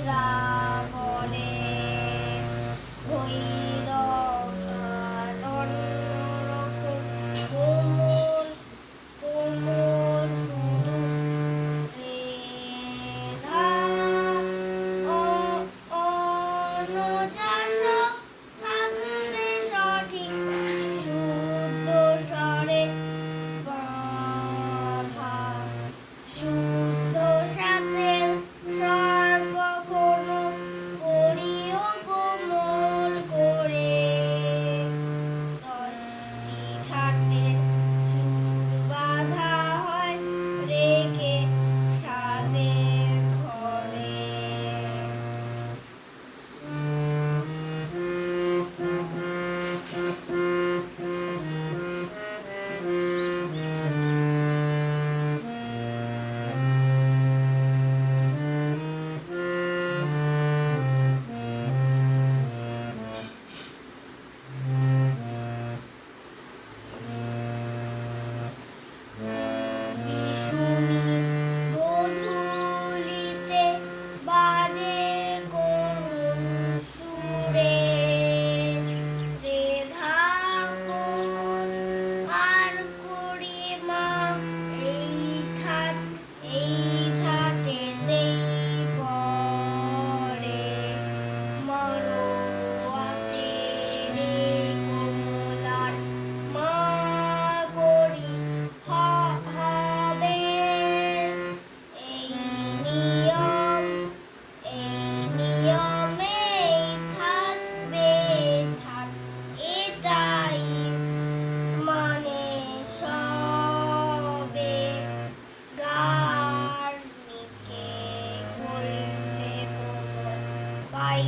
রাবণে হইল অন্যরকম কোমল কোমল শুধু রেধা অনুযাসক থাকবে সঠিক শুদ্ধ স্বরে বাঁধা শুদ্ধ সাথে সর্ব কোনো করিও কোমল করে 10টি ঠাটের সুর বাঁধা হয় রেখে সাজের ঘরে। বিষুণী গোধূলিতে বাজে করুণ সুরে রেধা কোমল আর করিমা এই ঠাটেতেই পড়ে মরোয়াতে রে কোমলার মা গরি হবে এই নিয়মেই থাকবে ঠাট এটাই মানে সবে গার্নিকে বলবে কোমল পাই